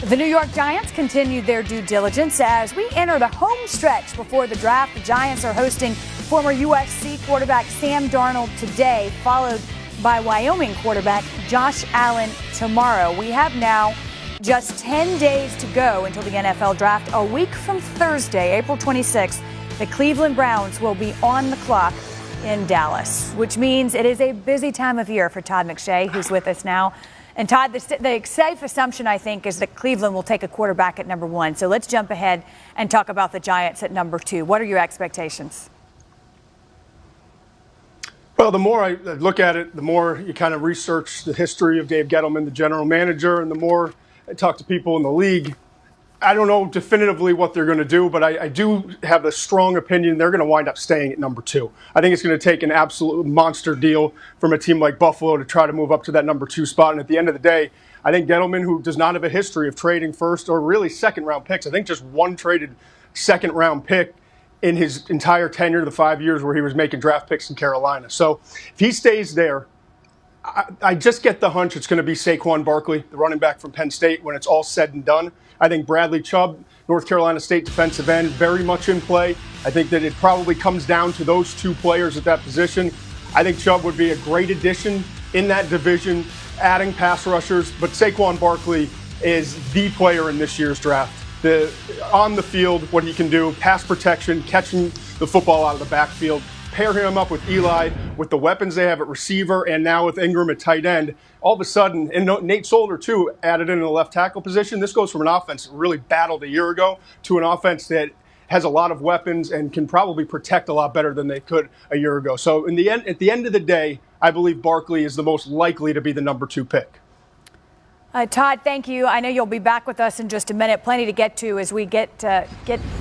The New York Giants continued their due diligence as we enter the home stretch before the draft. The Giants are hosting former USC quarterback Sam Darnold today, followed by Wyoming quarterback Josh Allen tomorrow. We have now just 10 days to go until the NFL draft. A week from Thursday, April 26th, the Cleveland Browns will be on the clock in Dallas, which means it is a busy time of year for Todd McShay, who's with us now. And Todd, the safe assumption, I think, is that Cleveland will take a quarterback at number 1. So let's jump ahead and talk about the Giants at number 2. What are your expectations? Well, the more I look at it, the more you kind of research the history of Dave Gettleman, the general manager, and the more I talk to people in the league. I don't know definitively what they're going to do, but I do have a strong opinion they're going to wind up staying at number 2. I think it's going to take an absolute monster deal from a team like Buffalo to try to move up to that number 2 spot. And at the end of the day, I think Gettleman, who does not have a history of trading first or really second-round picks, I think just one traded second-round pick in his entire tenure, the 5 years where he was making draft picks in Carolina. So if he stays there, I just get the hunch it's going to be Saquon Barkley, the running back from Penn State, when it's all said and done. I think Bradley Chubb, North Carolina State defensive end, very much in play. I think that it probably comes down to those 2 players at that position. I think Chubb would be a great addition in that division, adding pass rushers. But Saquon Barkley is the player in this year's draft. On the field, what he can do, pass protection, catching the football out of the backfield. Pair him up with Eli, with the weapons they have at receiver, and now with Ingram at tight end. All of a sudden, and Nate Solder, too, added in the left tackle position. This goes from an offense that really battled a year ago to an offense that has a lot of weapons and can probably protect a lot better than they could a year ago. So at the end of the day, I believe Barkley is the most likely to be the number 2 pick. Todd, thank you. I know you'll be back with us in just a minute. Plenty to get to as we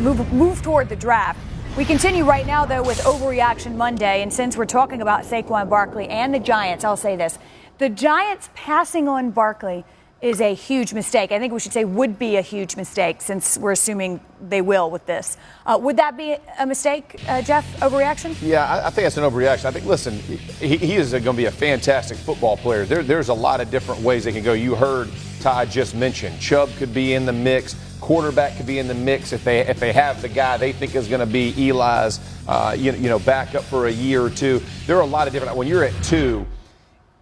move toward the draft. We continue right now, though, with Overreaction Monday. And since we're talking about Saquon Barkley and the Giants, I'll say this. The Giants passing on Barkley is a huge mistake. I think we should say would be a huge mistake, since we're assuming they will with this. Would that be a mistake, Jeff? Overreaction? Yeah, I think that's an overreaction. I think, listen, he is going to be a fantastic football player. There's a lot of different ways they can go. You heard Todd just mention Chubb could be in the mix. Quarterback could be in the mix if they have the guy they think is going to be Eli's, backup for a year or two. There are a lot of different. When you're at 2,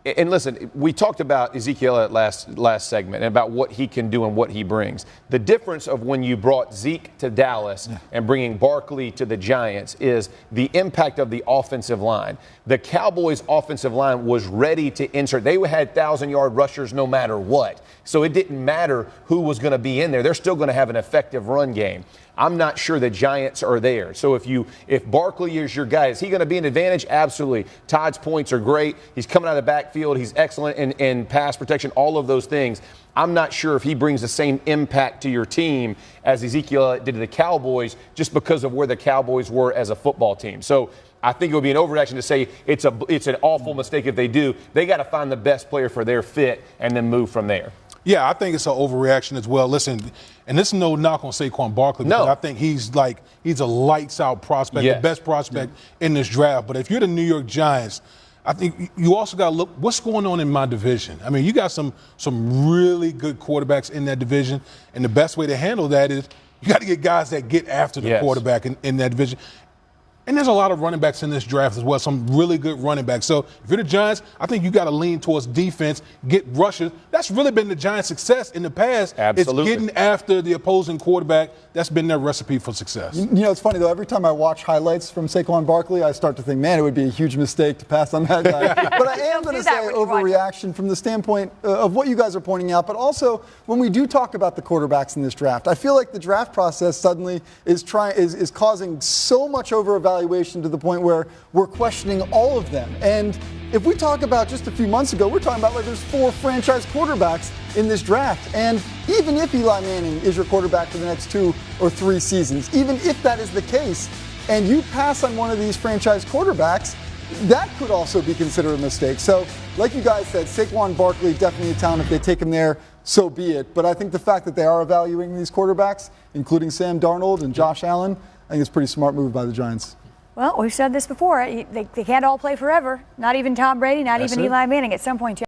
and listen, we talked about Ezekiel at last segment and about what he can do and what he brings. The difference of when you brought Zeke to Dallas and bringing Barkley to the Giants is the impact of the offensive line. The Cowboys' offensive line was ready to insert. They had 1,000-yard rushers no matter what. So it didn't matter who was going to be in there. They're still going to have an effective run game. I'm not sure the Giants are there. So if Barkley is your guy, is he going to be an advantage? Absolutely. Todd's points are great. He's coming out of the backfield. He's excellent in pass protection, all of those things. I'm not sure if he brings the same impact to your team as Ezekiel did to the Cowboys, just because of where the Cowboys were as a football team. So I think it would be an overreaction to say it's an awful mistake if they do. They got to find the best player for their fit and then move from there. Yeah, I think it's an overreaction as well. Listen, and this is no knock on Saquon Barkley, because I think he's a lights-out prospect, the best prospect in this draft. But if you're the New York Giants, I think you also got to look what's going on in my division. I mean, you got some really good quarterbacks in that division, and the best way to handle that is you got to get guys that get after the quarterback in that division. And there's a lot of running backs in this draft as well, some really good running backs. So if you're the Giants, I think you got to lean towards defense, get rushes. That's really been the Giants' success in the past. Absolutely. It's getting after the opposing quarterback. That's been their recipe for success. You know, it's funny, though. Every time I watch highlights from Saquon Barkley, I start to think, man, it would be a huge mistake to pass on that guy. But I am going to say overreaction from the standpoint of what you guys are pointing out. But also, when we do talk about the quarterbacks in this draft, I feel like the draft process suddenly is causing so much over-evaluation to the point where we're questioning all of them. And if we talk about just a few months ago, we're talking about there's 4 franchise quarterbacks in this draft. And even if Eli Manning is your quarterback for the next 2 or 3 seasons, even if that is the case, and you pass on one of these franchise quarterbacks, that could also be considered a mistake. So, like you guys said, Saquon Barkley, definitely a talent. If they take him there, so be it. But I think the fact that they are evaluating these quarterbacks, including Sam Darnold and Josh Allen, I think it's a pretty smart move by the Giants. Well, we've said this before. They can't all play forever. Not even Tom Brady, not even Eli Manning. At some point,